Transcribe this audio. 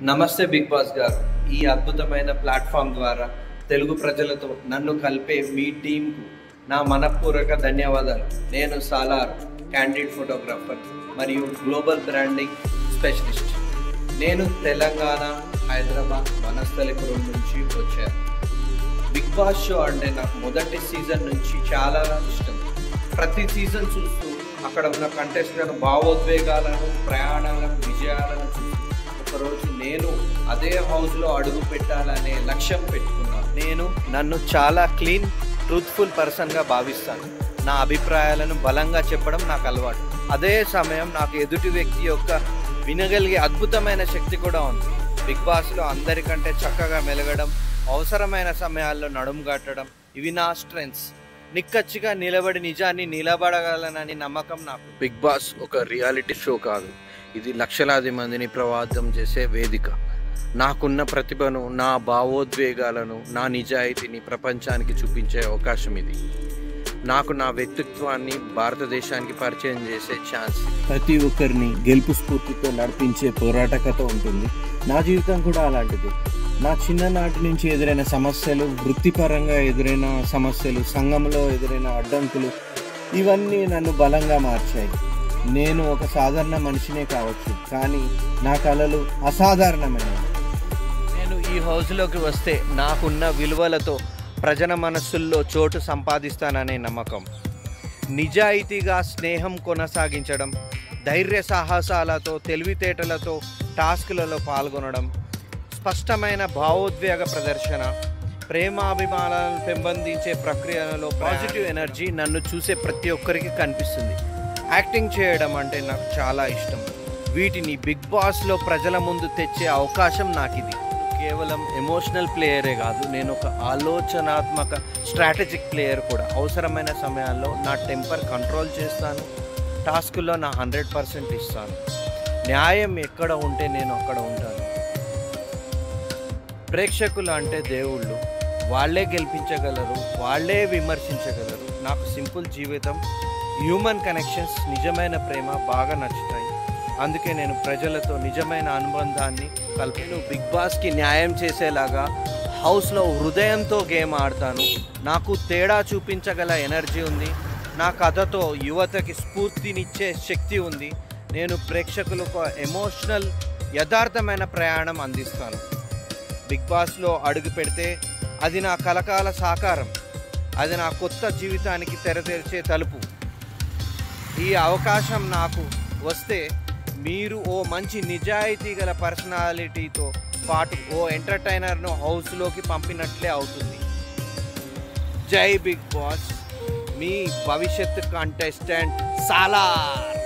నమస్తే big boss గారు. ఈ అద్భుతమైన ప్లాట్ఫామ్ ద్వారా తెలుగు ప్రజలతో నన్ను కలిపే మీ టీంకు నా మనఃపూర్వక ధన్యవాదాలు. నేను సాలార్, క్యాండిడ్ ఫోటోగ్రాఫర్ మరియు గ్లోబల్ బ్రాండింగ్ స్పెషలిస్ట్. నేను తెలంగాణ, హైదరాబాద్, వనస్థలిపురం నుంచి వచ్చాను. బిగ్ బాస్ షో అంటే నాకు మొదటి సీజన్ నుంచి చాలా ఇష్టం. ప్రతి సీజన్ చూస్తూ అక్కడ ఉన్న కంటెస్టెంట్ భావోద్వేగాలను, ప్రయాణాలను, విజయాలను చూస్తూ ఒకరోజు నేను అదే హౌస్లో అడుగు పెట్టాలనే లక్ష్యం పెట్టుకున్నాను. నేను నన్ను చాలా క్లీన్, ట్రూత్ఫుల్ పర్సన్గా భావిస్తాను. నా అభిప్రాయాలను బలంగా చెప్పడం నాకు అలవాటు. అదే సమయం నాకు ఎదుటి వ్యక్తి యొక్క వినగలిగే అద్భుతమైన శక్తి కూడా ఉంది. బిగ్ బాస్లో అందరికంటే చక్కగా మెలగడం, అవసరమైన సమయాల్లో నడుము కట్టడం, ఇవి నా స్ట్రెంగ్స్. నిక్కచ్చిగా నిలబడి నిజాన్ని నిలబడగలనని నమ్మకం నాకు. బిగ్ బాస్ ఒక రియాలిటీ షో కాదు, ఇది లక్షలాది మందిని ప్రభావితం చేసే వేదిక. నాకున్న ప్రతిభను, నా భావోద్వేగాలను, నా నిజాయితీని ప్రపంచానికి చూపించే అవకాశం ఇది. నాకు నా వ్యక్తిత్వాన్ని భారతదేశానికి పరిచయం చేసే ఛాన్స్. ప్రతి ఒక్కరిని గెలుపు స్ఫూర్తితో నడిపించే పోరాట కథ ఉంటుంది. నా జీవితం కూడా అలాంటిది. నా చిన్ననాటి నుంచి ఎదురైన సమస్యలు, వృత్తిపరంగా ఎదురైన సమస్యలు, సంఘంలో ఎదురైన అడ్డంకులు, ఇవన్నీ నన్ను బలంగా మార్చాయి. నేను ఒక సాధారణ మనిషినే కావచ్చు, కానీ నా కలలు అసాధారణమైనవి. నేను ఈ హౌస్లోకి వస్తే నాకున్న విలువలతో ప్రజల మనస్సుల్లో చోటు సంపాదిస్తాననే నమ్మకం. నిజాయితీగా స్నేహం కొనసాగించడం, ధైర్య సాహసాలతో, తెలివితేటలతో టాస్కులలో పాల్గొనడం, స్పష్టమైన భావోద్వేగ ప్రదర్శన, ప్రేమాభిమానాలను పెంపొందించే ప్రక్రియలో పాజిటివ్ ఎనర్జీ నన్ను చూసే ప్రతి ఒక్కరికి కనిపిస్తుంది. యాక్టింగ్ చేయడం అంటే నాకు చాలా ఇష్టం. వీటిని బిగ్ బాస్లో ప్రజల ముందు తెచ్చే అవకాశం నాకు ఇది. కేవలం ఎమోషనల్ ప్లేయరే కాదు, నేను ఒక ఆలోచనాత్మక స్ట్రాటజిక్ ప్లేయర్ కూడా. అవసరమైన సమయాల్లో నా టెంపర్ కంట్రోల్ చేస్తాను, టాస్కుల్లో నా 100% ఇస్తాను. న్యాయం ఎక్కడ ఉంటే నేను అక్కడ ఉంటాను. ప్రేక్షకులు అంటే దేవుళ్ళు, వాళ్ళే గెలిపించగలరు, వాళ్ళే విమర్శించగలరు. నాకు సింపుల్ జీవితం, హ్యూమన్ కనెక్షన్స్, నిజమైన ప్రేమ బాగా నచ్చుతాయి. అందుకే నేను ప్రజలతో నిజమైన అనుబంధాన్ని కలిపి బిగ్ బాస్కి న్యాయం చేసేలాగా హౌస్లో హృదయంతో గేమ్ ఆడతాను. నాకు తేడా చూపించగల ఎనర్జీ ఉంది. నా కథతో యువతకి స్ఫూర్తినిచ్చే శక్తి ఉంది. నేను ప్రేక్షకులకు ఎమోషనల్, యథార్థమైన ప్రయాణం అందిస్తాను. బిగ్ బాస్లో అడుగు పెడితే అది నా కలకాల సాకారం. అది నా కొత్త జీవితానికి తెరచే తలుపు. ఈ అవకాశం నాకు వస్తే మీరు ఓ మంచి నిజాయితీ గల పర్సనాలిటీతో పాటు ఓ ఎంటర్టైనర్ను హౌస్లోకి పంపినట్లే అవుతుంది. జై బిగ్ బాస్, మీ భవిష్యత్ కంటెస్టెంట్ సాలార్.